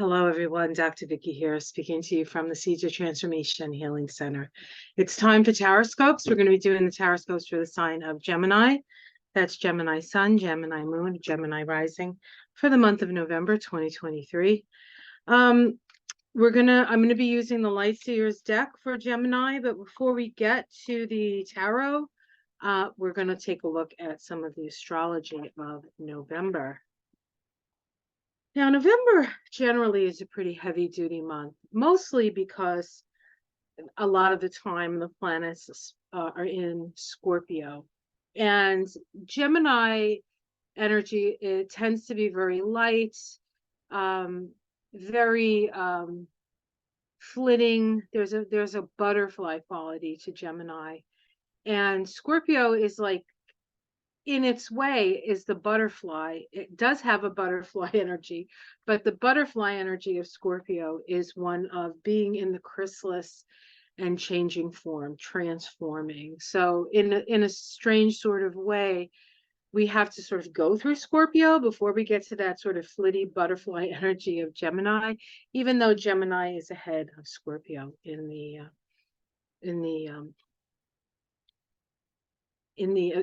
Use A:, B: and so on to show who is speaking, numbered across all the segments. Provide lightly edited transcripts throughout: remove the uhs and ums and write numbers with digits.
A: Hello, everyone. Dr. Vicky here, speaking to you from the Seeds of Transformation Healing Center. It's time for tarot scopes. We're going to be doing the tarot scopes for the sign of Gemini. That's Gemini Sun, Gemini Moon, Gemini Rising for the month of November 2023. I'm going to be using the Light Seers deck for Gemini, but before we get to the tarot, we're going to take a look at some of the astrology of November. Now, November generally is a pretty heavy-duty month, mostly because a lot of the time the planets are in Scorpio. And Gemini energy, it tends to be very light, very flitting. There's a butterfly quality to Gemini. And Scorpio is like, in its way, is the butterfly. It does have a butterfly energy, but the butterfly energy of Scorpio is one of being in the chrysalis and changing form, transforming. So in a strange sort of way, we have to sort of go through Scorpio before we get to that sort of flitty butterfly energy of Gemini, even though Gemini is ahead of Scorpio in the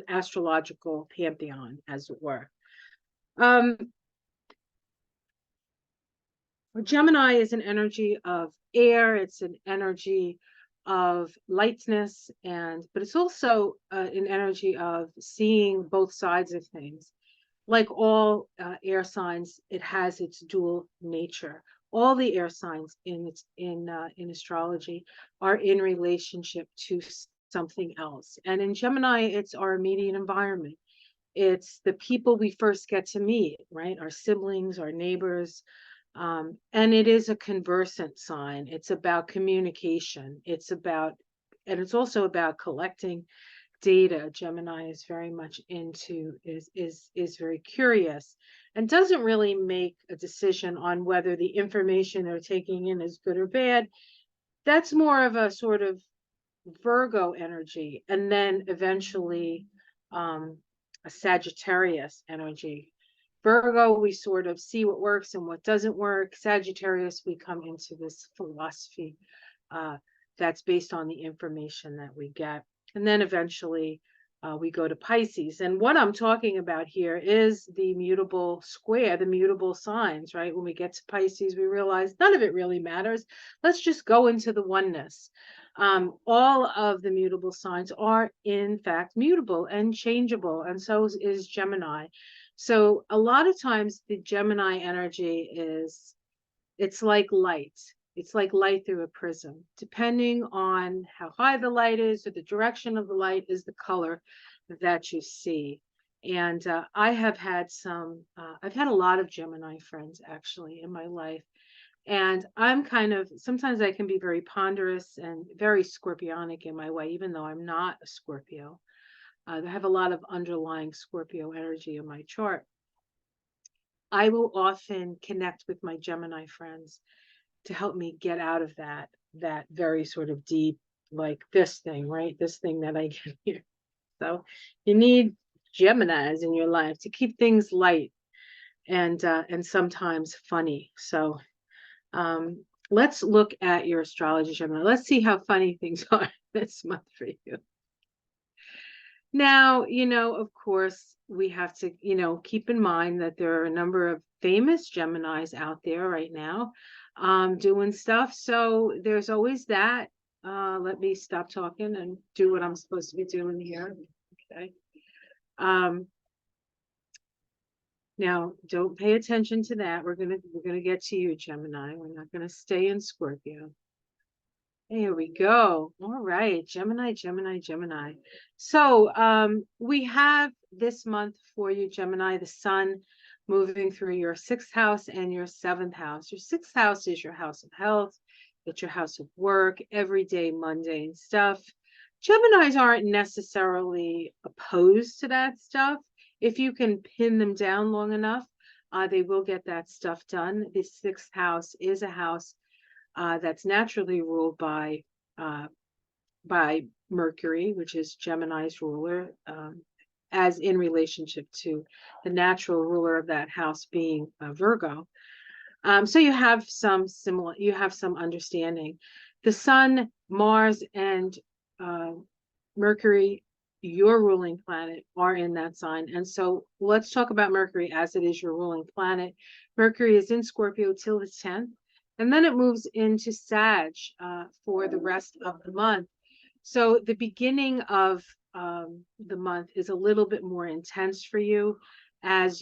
A: astrological pantheon, as it were. Gemini is an energy of air. It's an energy of lightness, but it's also an energy of seeing both sides of things. Like all air signs, it has its dual nature. All the air signs in astrology are in relationship to something else. And in Gemini, it's our immediate environment. It's the people we first get to meet, right? Our siblings, our neighbors. And it is a conversant sign. It's about communication. And it's also about collecting data. Gemini is very much is very curious and doesn't really make a decision on whether the information they're taking in is good or bad. That's more of a sort of Virgo energy, and then eventually a Sagittarius energy. Virgo, we sort of see what works and what doesn't work. Sagittarius, we come into this philosophy that's based on the information that we get. And then eventually we go to Pisces. And what I'm talking about here is the mutable square, the mutable signs, right? When we get to Pisces, we realize none of it really matters. Let's just go into the oneness. All of the mutable signs are, in fact, mutable and changeable, and so is Gemini. So a lot of times the Gemini energy it's like light. It's like light through a prism. Depending on how high the light is or the direction of the light is the color that you see. And I've had a lot of Gemini friends actually in my life. And I'm sometimes I can be very ponderous and very scorpionic in my way, even though I'm not a Scorpio. I have a lot of underlying Scorpio energy in my chart. I will often connect with my Gemini friends to help me get out of that very sort of deep, like this thing, right? This thing that I get here. So you need Geminis in your life to keep things light and sometimes funny. So let's look at your astrology, Gemini. Let's see how funny things are this month for you. Now, of course, we have to, keep in mind that there are a number of famous Geminis out there right now doing stuff. So there's always that. Let me stop talking and do what I'm supposed to be doing here. Okay. Now, don't pay attention to that. We're gonna get to you, Gemini. We're not gonna stay in Scorpio. There we go. All right, Gemini, Gemini, Gemini. So we have this month for you, Gemini, the sun moving through your 6th house and your 7th house. Your 6th house is your house of health. It's your house of work, everyday mundane stuff. Geminis aren't necessarily opposed to that stuff. If you can pin them down long enough, they will get that stuff done. The 6th house is a house that's naturally ruled by Mercury, which is Gemini's ruler, as in relationship to the natural ruler of that house being Virgo. So you have some understanding. The Sun, Mars, and uh, Mercury, your ruling planet, are in that sign. And so let's talk about Mercury as it is your ruling planet. Mercury is in Scorpio till the 10th, and then it moves into Sag for the rest of the month. So the beginning of the month is a little bit more intense for you as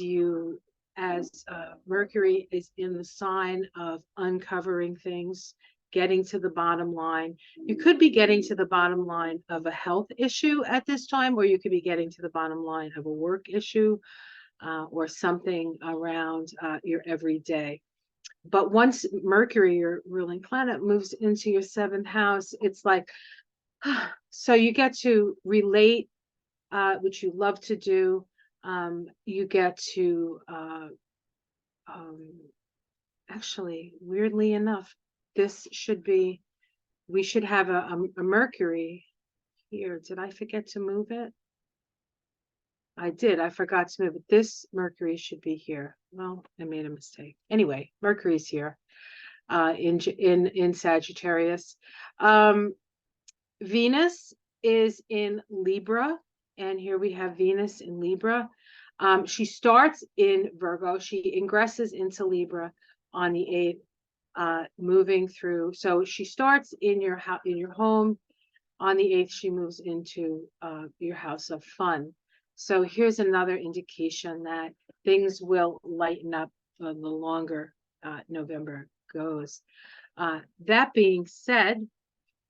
A: Mercury is in the sign of uncovering things, getting to the bottom line. You could be getting to the bottom line of a health issue at this time, or you could be getting to the bottom line of a work issue or something around your everyday. But once Mercury, your ruling planet, moves into your 7th house, it's like, so you get to relate, which you love to do. You get to, actually, weirdly enough, we should have a Mercury here. Did I forget to move it? I did. I forgot to move it. This Mercury should be here. Well, I made a mistake. Anyway, Mercury's here in Sagittarius. Venus is in Libra, and here we have Venus in Libra. She starts in Virgo. She ingresses into Libra on the 8th, moving through. So she starts in your home. On the 8th, she moves into your house of fun. So here's another indication that things will lighten up the longer November goes. That being said,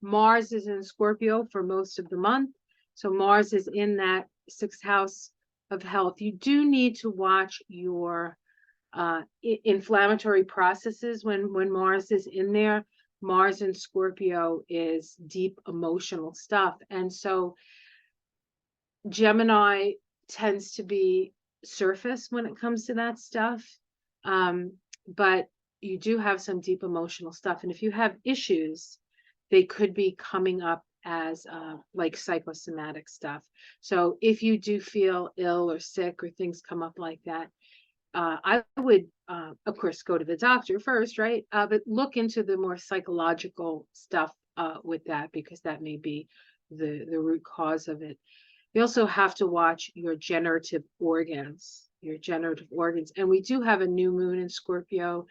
A: Mars is in Scorpio for most of the month. So Mars is in that 6th house of health. You do need to watch your inflammatory processes when Mars is in there. Mars in Scorpio is deep emotional stuff. And so Gemini tends to be surface when it comes to that stuff. But you do have some deep emotional stuff. And if you have issues, they could be coming up as like psychosomatic stuff. So if you do feel ill or sick or things come up like that, I would, of course, go to the doctor first, right? But look into the more psychological stuff with that, because that may be the root cause of it. You also have to watch your generative organs, And we do have a new moon in Scorpio,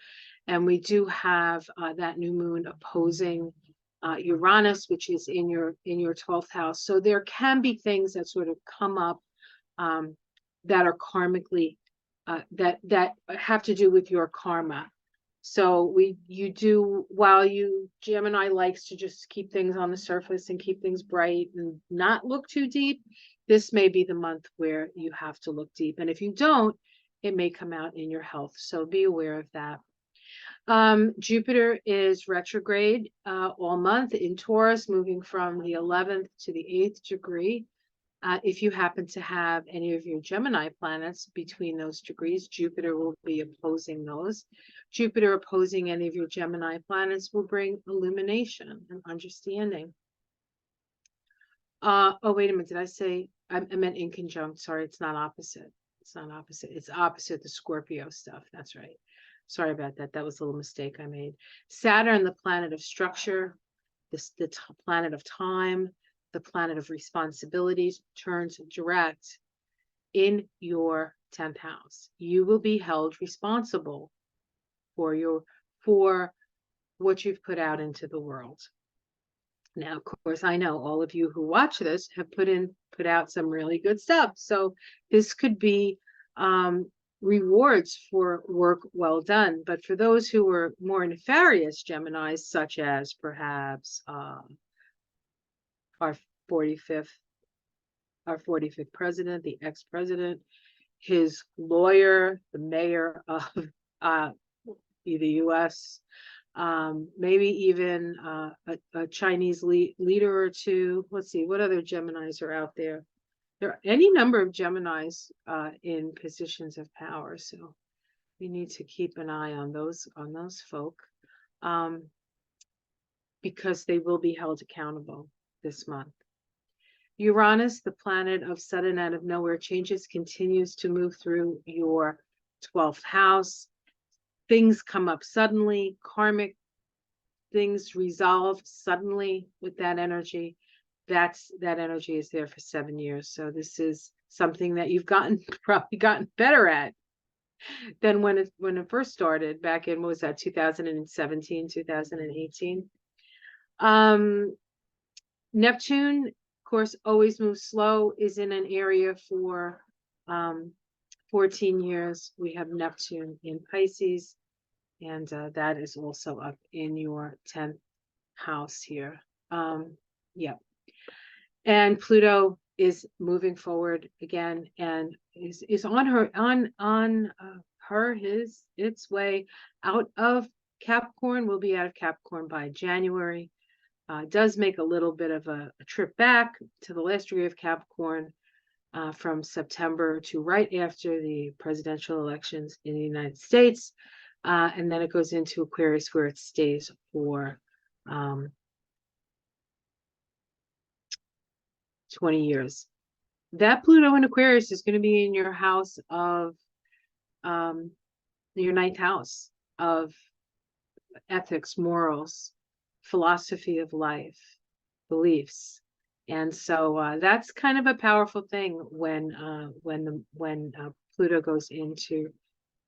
A: and we do have that new moon opposing Uranus, which is in your 12th house. So there can be things that sort of come up that are karmically that have to do with your karma. So while Gemini likes to just keep things on the surface and keep things bright and not look too deep, this may be the month where you have to look deep. And if you don't, it may come out in your health. So be aware of that. Jupiter is retrograde all month in Taurus, moving from the 11th to the 8th degree. If you happen to have any of your Gemini planets between those degrees, Jupiter will be opposing those. Jupiter opposing any of your Gemini planets will bring illumination and understanding. Oh, wait a minute. Did I say, I meant in conjunct. Sorry, it's not opposite. It's not opposite. It's opposite the Scorpio stuff. That's right. Sorry about that. That was a little mistake I made. Saturn, the planet of structure, the planet of time, the planet of responsibilities, turns direct in your 10th house. You will be held responsible for what you've put out into the world. Now, of course, I know all of you who watch this have put out some really good stuff. So this could be rewards for work well done. But for those who are more nefarious Geminis, such as perhaps our 45th president, the ex-president, his lawyer, the mayor of the U.S., maybe even a Chinese leader or two. Let's see, what other Geminis are out there? There are any number of Geminis in positions of power, so we need to keep an eye on those folk, because they will be held accountable this month. Uranus, the planet of sudden out of nowhere changes, continues to move through your 12th house. things come up suddenly, karmic things resolve suddenly with that energy. That energy is there for 7 years. So this is something that you've probably gotten better at than when it first started back in, what was that, 2017, 2018. Neptune, of course, always moves slow, is in an area for 14 years. We have Neptune in Pisces, and that is also up in your 10th house here. Yeah. And Pluto is moving forward again, and is on its way out of Capricorn. Will be out of Capricorn by January. Does make a little bit of a trip back to the last degree of Capricorn from September to right after the presidential elections in the United States. And then it goes into Aquarius, where it stays for 20 years. That Pluto in Aquarius is going to be in your house of your 9th house of ethics, morals, philosophy of life, beliefs. And so that's kind of a powerful thing when Pluto goes into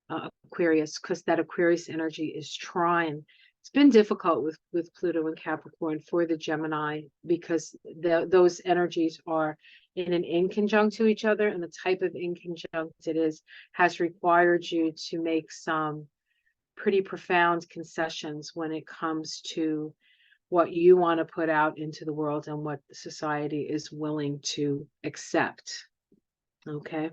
A: Aquarius, because that Aquarius energy is trine. It's been difficult with Pluto and Capricorn for the Gemini, because those energies are in an inconjunct to each other, and the type of inconjunct it is has required you to make some pretty profound concessions when it comes to what you want to put out into the world and what society is willing to accept. Okay.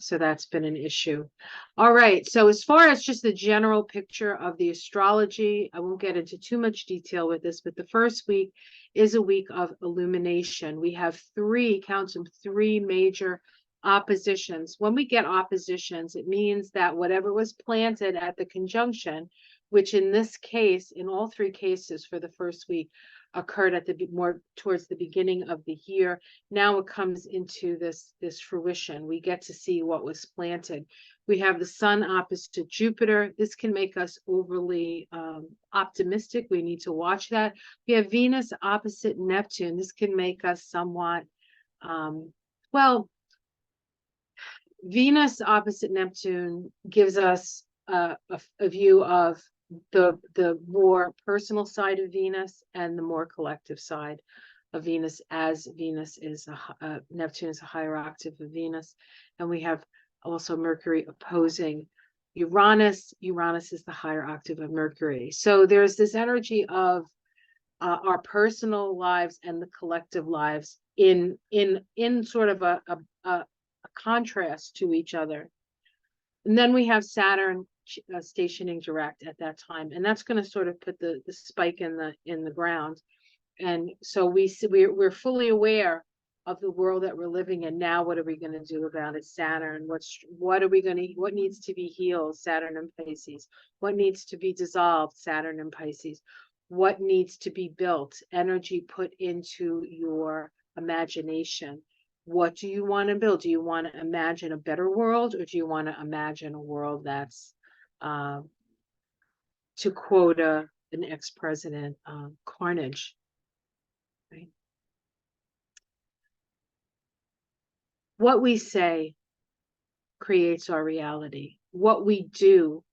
A: So that's been an issue. All right. So as far as just the general picture of the astrology, I won't get into too much detail with this, but the first week is a week of illumination. We have count them, three major oppositions. When we get oppositions, it means that whatever was planted at the conjunction, which in this case, in all three cases for the first week, occurred at more towards the beginning of the year. Now it comes into this fruition. We get to see what was planted. We have the sun opposite Jupiter. This can make us overly optimistic. We need to watch that. We have Venus opposite Neptune. This can make us somewhat, Venus opposite Neptune gives us a view of the more personal side of Venus and the more collective side of Venus, as Venus is Neptune is a higher octave of Venus. And we have also Mercury opposing Uranus. Uranus is the higher octave of Mercury. So there's this energy of our personal lives and the collective lives in sort of a contrast to each other. And then we have Saturn stationing direct at that time, and that's going to sort of put the spike in the ground. And so we're fully aware of the world that we're living in now. What are we going to do about it? Saturn, what needs to be healed? Saturn and Pisces. What needs to be dissolved? Saturn and Pisces. What needs to be built? Energy put into your imagination. What do you want to build? Do you want to imagine a better world, or do you want to imagine a world that's, to quote an ex-president, carnage? Right? What we say creates our reality. What we do,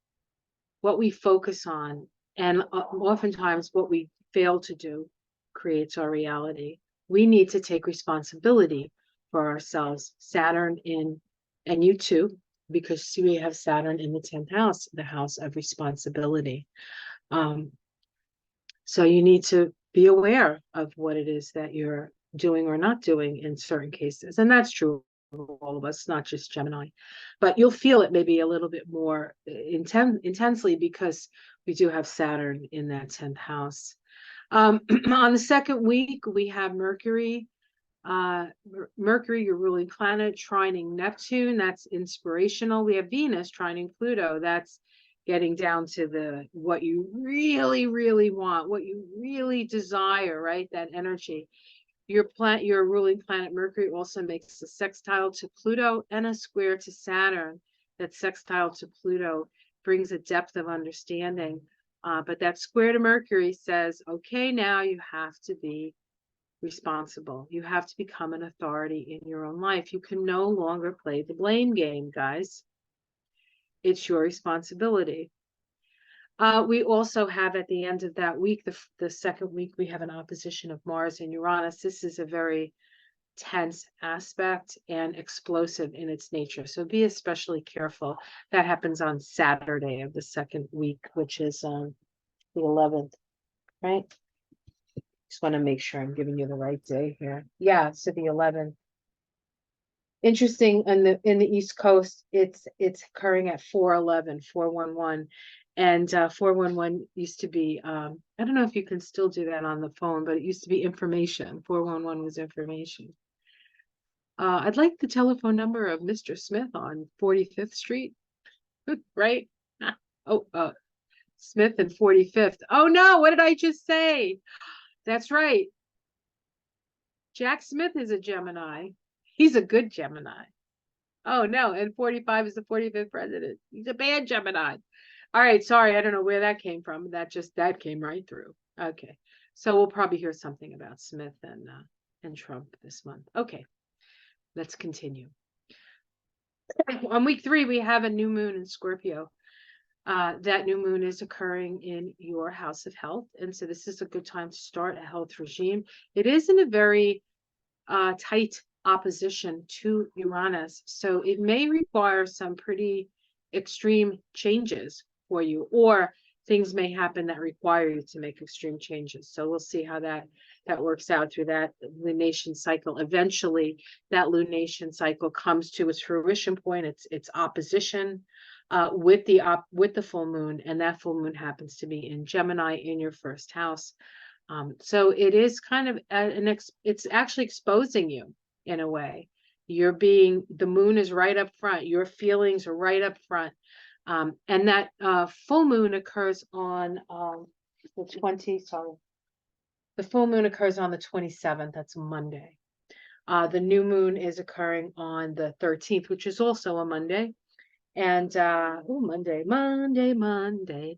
A: what we focus on, and oftentimes what we fail to do creates our reality. We need to take responsibility for ourselves. Saturn and you too, because we have Saturn in the 10th house, the house of responsibility. So you need to be aware of what it is that you're doing or not doing in certain cases. And that's true of all of us, not just Gemini. But you'll feel it maybe a little bit more intensely, because we do have Saturn in that 10th house. On the second week, we have Mercury. Mercury, your ruling planet, trining Neptune. That's inspirational. We have Venus trining Pluto. That's getting down to what you really, really want, what you really desire, right? That energy. Your ruling planet Mercury also makes a sextile to Pluto and a square to Saturn. That sextile to Pluto brings a depth of understanding. But that square to Mercury says, okay, now you have to be responsible. You have to become an authority in your own life. You can no longer play the blame game, guys. It's your responsibility. We also have at the end of that week, the second week, we have an opposition of Mars and Uranus. This is a very tense aspect and explosive in its nature. So be especially careful. That happens on Saturday of the second week, which is the 11th, right? Just want to make sure I'm giving you the right day here. Yeah, so the 11th. Interesting, in the East Coast, it's occurring at 411, 411. And 411 used to be, I don't know if you can still do that on the phone, but it used to be information. 411 was information. I'd like the telephone number of Mr. Smith on 45th Street, right? Oh, Smith and 45th. Oh no, what did I just say? That's right. Jack Smith is a Gemini. He's a good Gemini. Oh no, and 45 is the 45th president. He's a bad Gemini. All right, sorry, I don't know where that came from. That came right through. Okay, so we'll probably hear something about Smith and Trump this month. Okay, let's continue. On week 3, we have a new moon in Scorpio. That new moon is occurring in your house of health, and so this is a good time to start a health regime. It is in a very tight opposition to Uranus, so it may require some pretty extreme changes for you, or things may happen that require you to make extreme changes. So we'll see how that works out through that lunation cycle. Eventually, that lunation cycle comes to its fruition point, its opposition with the full moon, and that full moon happens to be in Gemini in your first house. So it is kind of it's actually exposing you in a way. The moon is right up front. Your feelings are right up front. And that full moon occurs on the full moon occurs on the 27th. That's Monday. The new moon is occurring on the 13th, which is also a Monday. And Monday,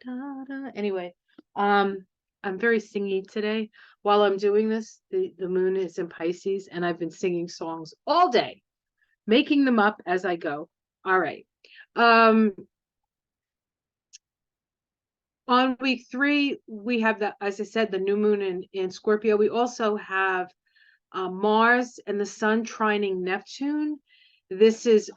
A: da, da. Anyway, I'm very singy today. While I'm doing this, the moon is in Pisces, and I've been singing songs all day, making them up as I go. All right. On week 3, we have as I said, the new moon in Scorpio. We also have Mars and the Sun trining Neptune. This is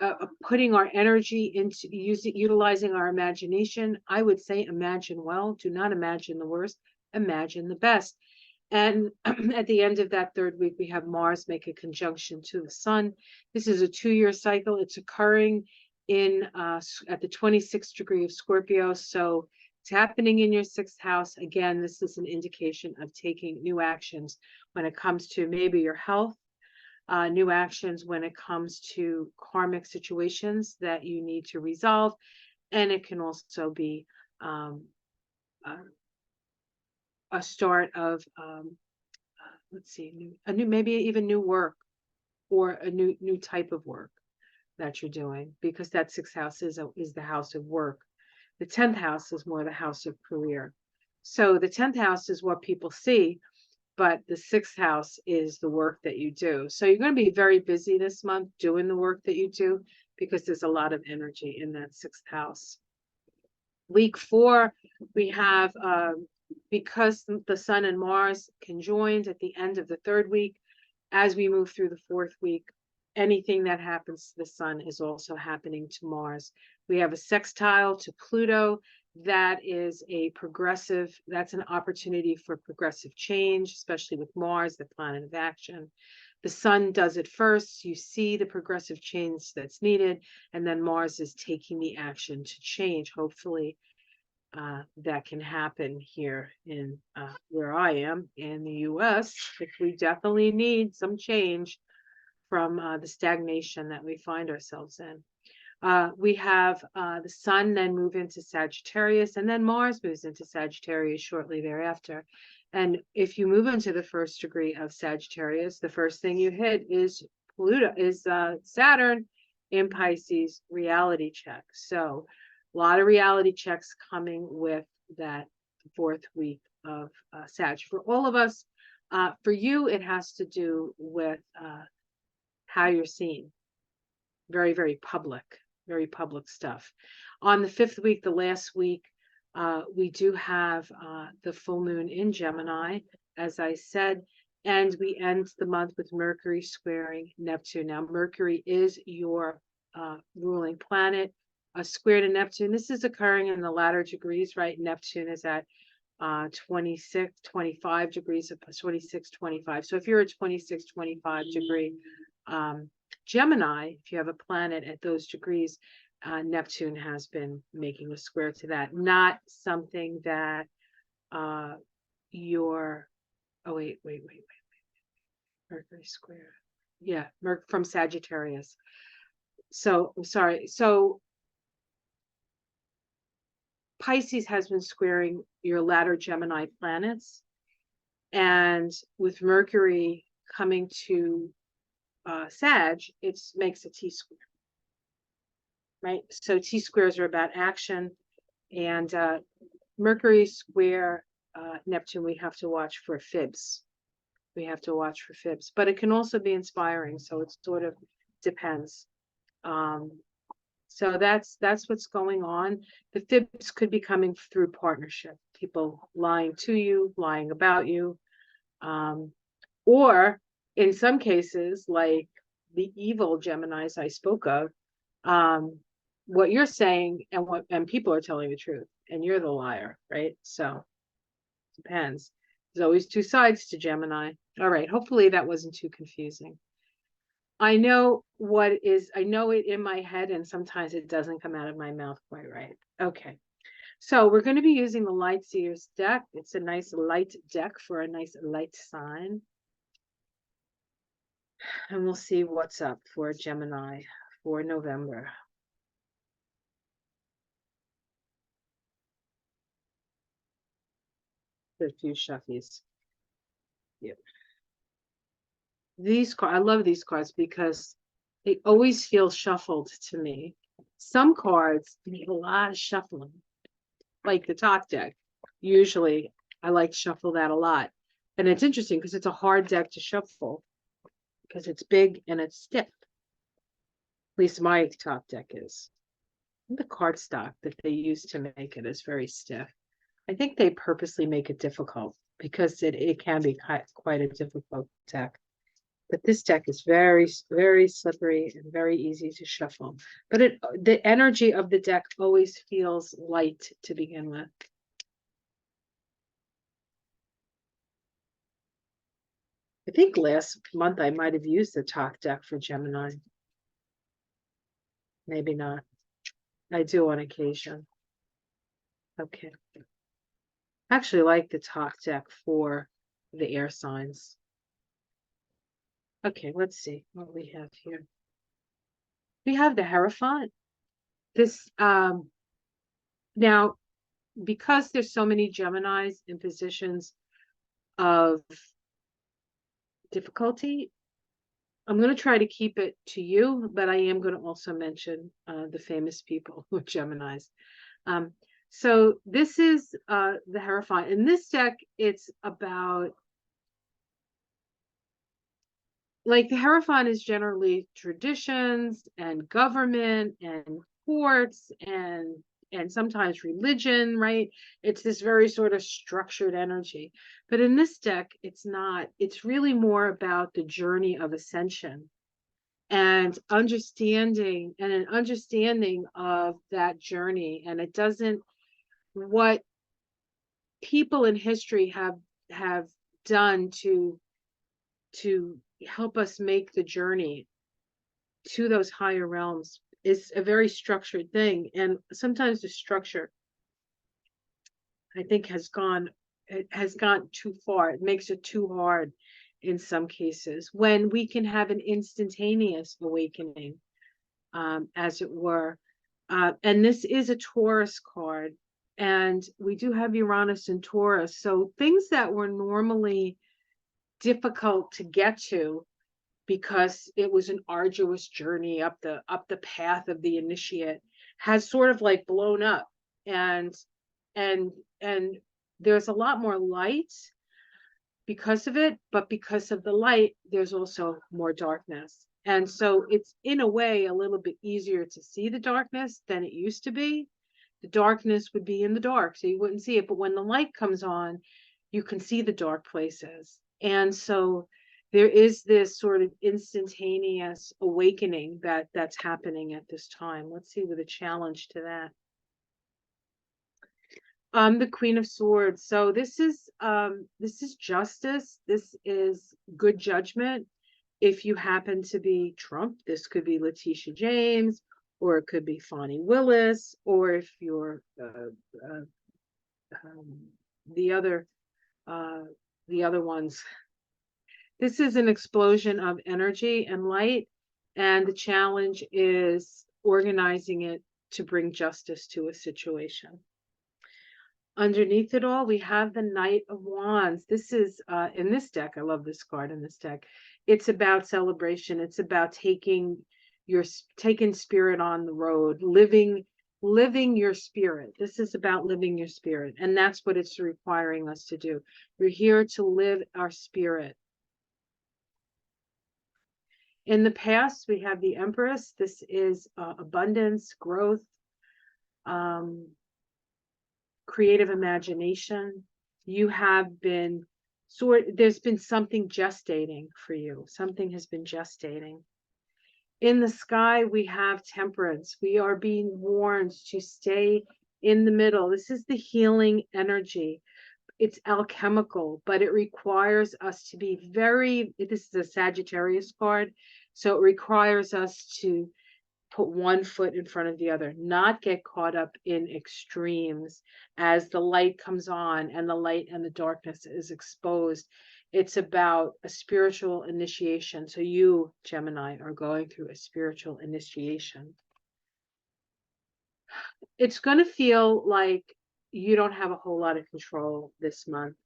A: putting our energy into utilizing our imagination. I would say imagine well, do not imagine the worst, imagine the best. And at the end of that third week, we have Mars make a conjunction to the Sun. This is a 2-year cycle. It's occurring at the 26th degree of Scorpio. So it's happening in your 6th house. Again, this is an indication of taking new actions when it comes to maybe your health, new actions when it comes to karmic situations that you need to resolve. And it can also be a start of, maybe even new work, or a new type of work that you're doing, because that 6th house is the house of work. The 10th house is more the house of career. So the 10th house is what people see, but the 6th house is the work that you do. So you're going to be very busy this month doing the work that you do, because there's a lot of energy in that 6th house. Week 4, we have, because the Sun and Mars conjoined at the end of the 3rd week, as we move through the 4th week, anything that happens to the Sun is also happening to Mars. We have a sextile to Pluto. That's an opportunity for progressive change, especially with Mars, the planet of action. The Sun does it first. You see the progressive change that's needed, and then Mars is taking the action to change. Hopefully, that can happen here in where I am in the US. We definitely need some change from the stagnation that we find ourselves in. We have the Sun then move into Sagittarius, and then Mars moves into Sagittarius shortly thereafter. And if you move into the 1st degree of Sagittarius, the first thing you hit is Saturn in Pisces, reality check. So A lot of reality checks coming with that fourth week of Sag. For all of us, for you, it has to do with how you're seen. Very, very public stuff. On the fifth week, the last week, we do have the full moon in Gemini, as I said, and we end the month with Mercury squaring Neptune. Now, Mercury is your ruling planet, a square to Neptune. This is occurring in the latter degrees, right? Neptune is at 26, 25 degrees, 26, 25. So if you're a 26, 25 degree Gemini, if you have a planet at those degrees, Neptune has been making a square to that. Not something that your, oh, wait. Mercury square. Yeah, from Sagittarius. So, I'm sorry. So, Pisces has been squaring your latter Gemini planets. And with Mercury coming to Sag, it makes a T-square. Right? So T-squares are about action. And Mercury square Neptune, we have to watch for fibs. But it can also be inspiring. So it sort of depends. So that's what's going on. The fibs could be coming through partnership, people lying to you, lying about you, or in some cases, like the evil Geminis I spoke of, what you're saying and people are telling the truth, and you're the liar, right? So depends. There's always two sides to Gemini. All right, hopefully that wasn't too confusing. I know it in my head, and sometimes it doesn't come out of my mouth quite right. Okay. So we're going to be using the Light Seers deck. It's a nice light deck for a nice light sign. And we'll see what's up for Gemini for November. A few shuffies. Yep. These cards, I love these cards because they always feel shuffled to me. Some cards need a lot of shuffling, like the top deck. Usually I like to shuffle that a lot. And it's interesting because it's a hard deck to shuffle because it's big and it's stiff. At least my top deck is. The cardstock that they use to make it is very stiff. I think they purposely make it difficult because it can be quite a difficult deck. But this deck is very, very slippery and very easy to shuffle. But the energy of the deck always feels light to begin with. I think last month I might have used the top deck for Gemini. Maybe not. I do on occasion. Okay. I actually like the top deck for the air signs. Okay, let's see what we have here. We have the Hierophant. This now, because there's so many Geminis in positions of difficulty, I'm going to try to keep it to you, but I am going to also mention the famous people who are Geminis. So this is the Hierophant. In this deck, it's about, like, the Hierophant is generally traditions and government and courts and sometimes religion, right? It's this very sort of structured energy. But in this deck, it's not. It's really more about the journey of ascension and understanding of that journey. And it doesn't, what people in history have done to help us make the journey to those higher realms is a very structured thing. And sometimes the structure, I think, has gone too far. It makes it too hard in some cases, when we can have an instantaneous awakening, as it were. And this is a Taurus card, and we do have Uranus in Taurus. So things that were normally difficult to get to because it was an arduous journey up the path of the initiate has sort of like blown up, and and and there's a lot more light because of it, but because of the light, there's also more darkness. And so it's in a way a little bit easier to see the darkness than it used to be. The darkness would be in the dark, so you wouldn't see it. But when the light comes on, you can see the dark places. And so there is this sort of instantaneous awakening that's happening at this time. Let's see with a challenge to that. The Queen of Swords. So this is justice. This is good judgment. If you happen to be Trump, this could be Letitia James, or it could be Fonnie Willis, or if you're the other ones. This is an explosion of energy and light, and the challenge is organizing it to bring justice to a situation. Underneath it all, we have the Knight of Wands. This is, in this deck, I love this card in this deck. It's about celebration. It's about taking spirit on the road, living your spirit. This is about living your spirit. And that's what it's requiring us to do. We're here to live our spirit. In the past, we have the Empress. This is abundance, growth, creative imagination. You have been there's been something gestating for you. Something has been gestating. In the sky, we have Temperance. We are being warned to stay in the middle. This is the healing energy. It's alchemical, but it requires us to be this is a Sagittarius card, so it requires us to put one foot in front of the other, not get caught up in extremes as the light comes on and the light and the darkness is exposed. It's about a spiritual initiation. So you, Gemini, are going through a spiritual initiation. It's going to feel like you don't have a whole lot of control this month,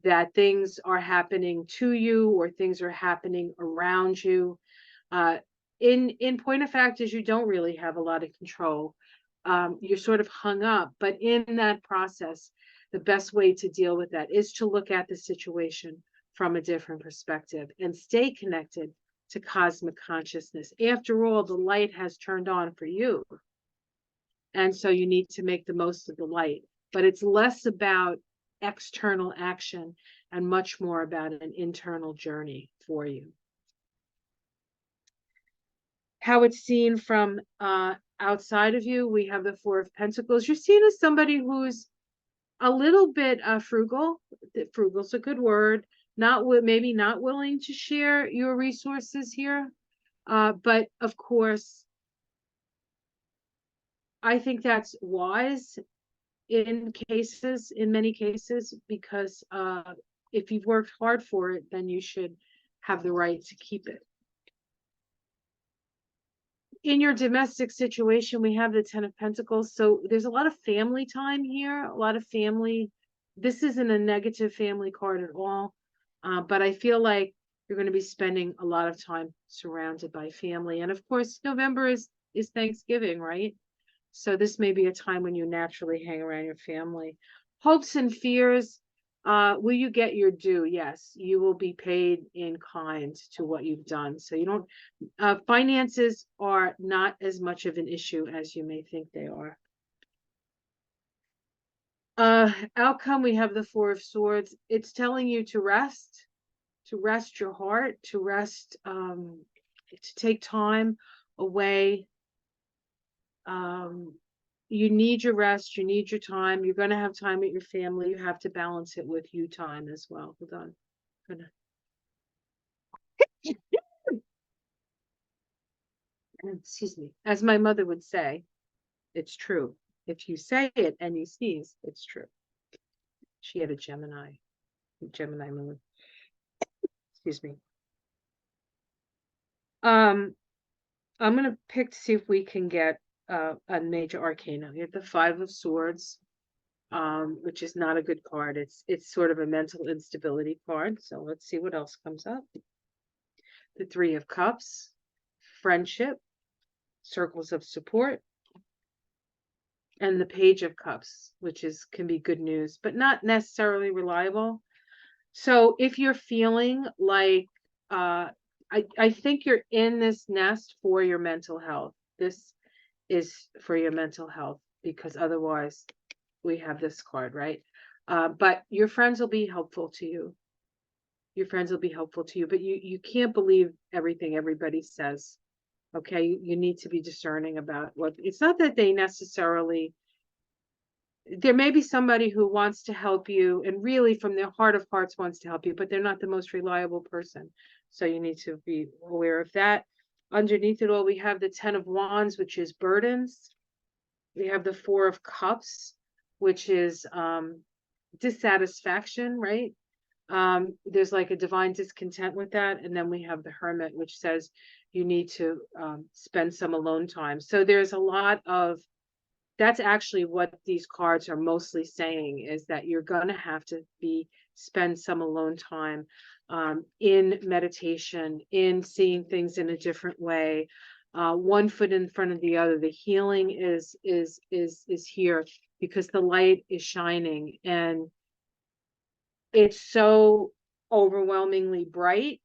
A: that things are happening to you or things are happening around you. In point of fact is you don't really have a lot of control. You're sort of hung up, but in that process, the best way to deal with that is to look at the situation from a different perspective and stay connected to cosmic consciousness. After all, the light has turned on for you. And so you need to make the most of the light, but it's less about external action and much more about an internal journey for you. How it's seen from outside of you, we have the Four of Pentacles. You're seen as somebody who's a little bit frugal. Frugal's a good word. Maybe not willing to share your resources here, but of course, I think that's wise in many cases, because if you've worked hard for it, then you should have the right to keep it. In your domestic situation, we have the Ten of Pentacles. So there's a lot of family time here, a lot of family. This isn't a negative family card at all, but I feel like you're going to be spending a lot of time surrounded by family. And of course, November is Thanksgiving, right? So this may be a time when you naturally hang around your family. Hopes and fears. Will you get your due? Yes, you will be paid in kind to what you've done. So you don't, finances are not as much of an issue as you may think they are. Outcome, we have the Four of Swords. It's telling you to rest your heart, to take time away. You need your rest, you need your time. You're going to have time with your family. You have to balance it with you time as well. Hold on. Excuse me. As my mother would say, it's true. If you say it and you sneeze, it's true. She had a Gemini moon. Excuse me. I'm going to pick to see if we can get a major arcana. We have the Five of Swords, which is not a good card. It's sort of a mental instability card. So let's see what else comes up. The Three of Cups, friendship, circles of support, and the Page of Cups, which can be good news, but not necessarily reliable. So if you're feeling like, I think you're in this nest for your mental health. This is for your mental health, because otherwise we have this card, right? But your friends will be helpful to you. Your friends will be helpful to you, but you can't believe everything everybody says. Okay, you need to be discerning about what. It's not that they necessarily, there may be somebody who wants to help you and really from their heart of hearts wants to help you, but they're not the most reliable person. So you need to be aware of that. Underneath it all, we have the 10 of Wands, which is burdens. We have the 4 of Cups, which is dissatisfaction, right? There's like a divine discontent with that. And then we have the Hermit, which says you need to spend some alone time. So there's a lot of, that's actually what these cards are mostly saying, is that you're going to have to spend some alone time in meditation, in seeing things in a different way, one foot in front of the other. The healing is here because the light is shining and it's so overwhelmingly bright,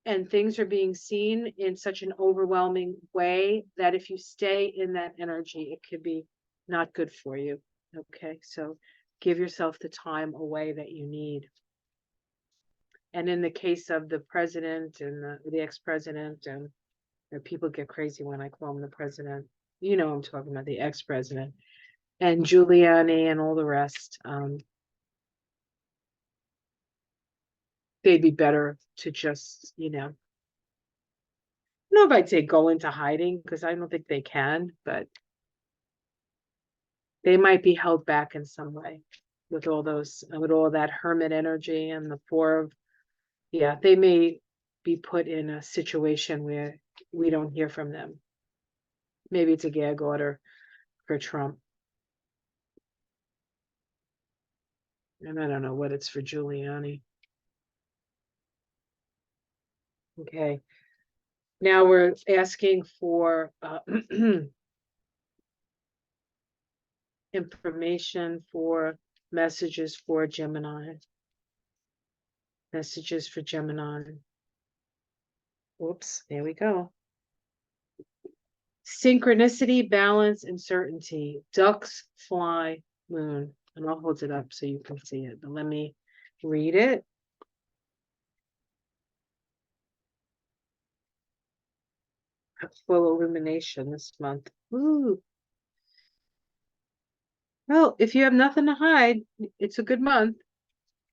A: and things are being seen in such an overwhelming way that if you stay in that energy, it could be not good for you. Okay, so give yourself the time away that you need. And in the case of the president and the ex-president, and people get crazy when I call him the president, you know, I'm talking about the ex-president and Giuliani and all the rest. They'd be better to just, you know, I don't know if I'd say go into hiding, because I don't think they can, but they might be held back in some way with all that Hermit energy and the 4 of, yeah, they may be put in a situation where we don't hear from them. Maybe it's a gag order for Trump. And I don't know what it's for Giuliani. Okay. Now we're asking for information for messages for Gemini. Messages for Gemini. Whoops, there we go. Synchronicity, balance, and certainty. Ducks fly, moon. And I'll hold it up so you can see it. But let me read it. Full illumination this month. Ooh. Well, if you have nothing to hide, it's a good month.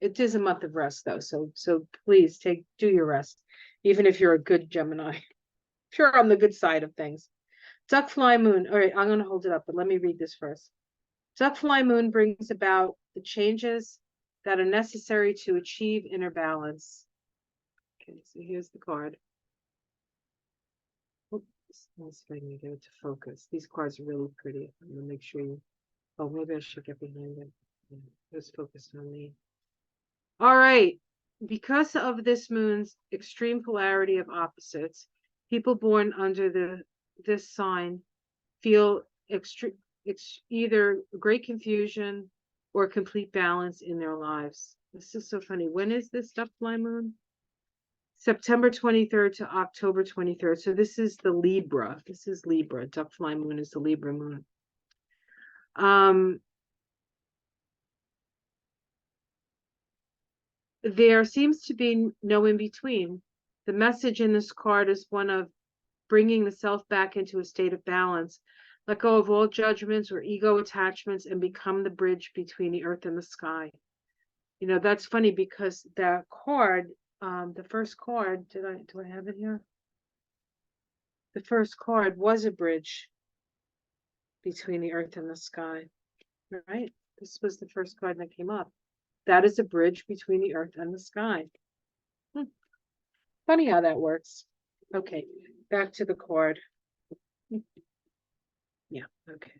A: It is a month of rest, though. So please do your rest, even if you're a good Gemini. If you're on the good side of things. Duck fly moon. All right, I'm going to hold it up, but let me read this first. Duck fly moon brings about the changes that are necessary to achieve inner balance. Okay, so here's the card. Oops, let's see if I can get it to focus. These cards are really pretty. I'm going to make sure you. Oh, maybe I should get behind it. Yeah, just focus on me. All right. Because of this moon's extreme polarity of opposites, people born under this sign feel either great confusion or complete balance in their lives. This is so funny. When is this duck fly moon? September 23rd to October 23rd. So this is the Libra. This is Libra. Duck fly moon is the Libra moon. There seems to be no in between. The message in this card is one of bringing the self back into a state of balance. Let go of all judgments or ego attachments and become the bridge between the earth and the sky. You know, that's funny because the card, the first card, do I have it here? The first card was a bridge between the earth and the sky, right? This was the first card that came up. That is a bridge between the earth and the sky. Funny how that works. Okay, back to the card. Yeah, okay.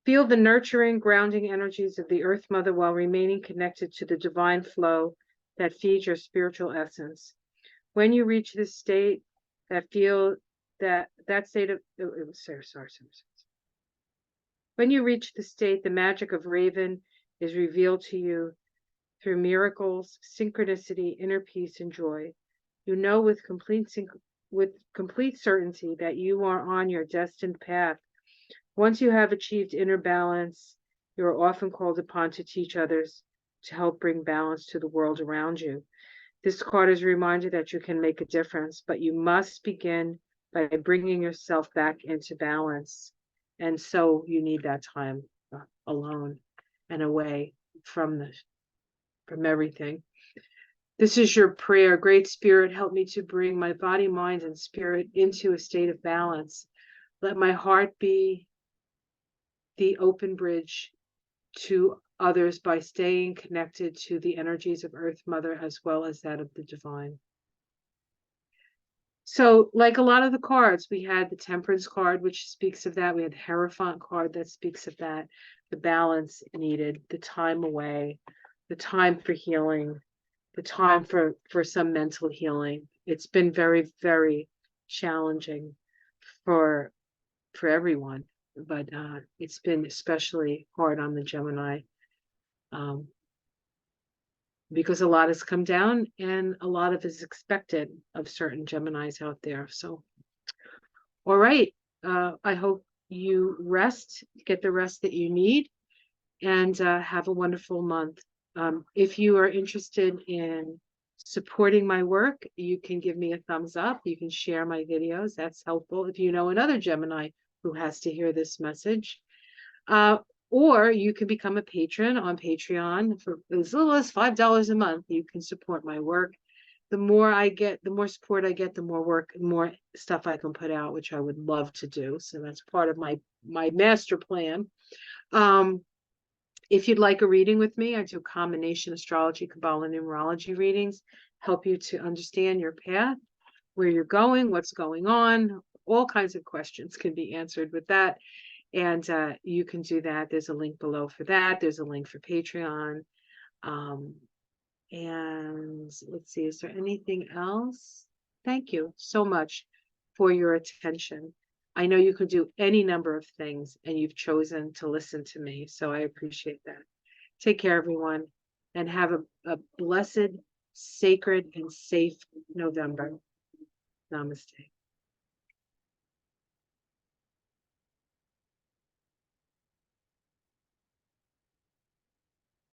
A: Feel the nurturing, grounding energies of the Earth Mother while remaining connected to the divine flow that feeds your spiritual essence. When you reach this state, that feel that state of, sorry. When you reach the state, the magic of Raven is revealed to you through miracles, synchronicity, inner peace, and joy. You know with complete certainty that you are on your destined path. Once you have achieved inner balance, you are often called upon to teach others to help bring balance to the world around you. This card is a reminder that you can make a difference, but you must begin by bringing yourself back into balance. And so you need that time alone and away from everything. This is your prayer. Great Spirit, help me to bring my body, mind, and spirit into a state of balance. Let my heart be the open bridge to others by staying connected to the energies of Earth Mother as well as that of the divine. So, like a lot of the cards, we had the Temperance card, which speaks of that. We had the Hierophant card that speaks of that. The balance needed, the time away, the time for healing, the time for some mental healing. It's been very, very challenging for everyone, but it's been especially hard on the Gemini because a lot has come down and a lot of is expected of certain Geminis out there. So, all right. I hope you rest, get the rest that you need, and have a wonderful month. If you are interested in supporting my work, you can give me a thumbs up. You can share my videos. That's helpful. If you know another Gemini who has to hear this message, or you can become a patron on Patreon for as little as $5 a month. You can support my work. The more I get, the more support I get, the more work, more stuff I can put out, which I would love to do. So that's part of my master plan. If you'd like a reading with me, I do combination astrology, Kabbalah, numerology readings, help you to understand your path, where you're going, what's going on. All kinds of questions can be answered with that. And you can do that. There's a link below for that. There's a link for Patreon. And let's see, is there anything else? Thank you so much for your attention. I know you can do any number of things and you've chosen to listen to me. So I appreciate that. Take care, everyone, and have a blessed, sacred, and safe November. Namaste.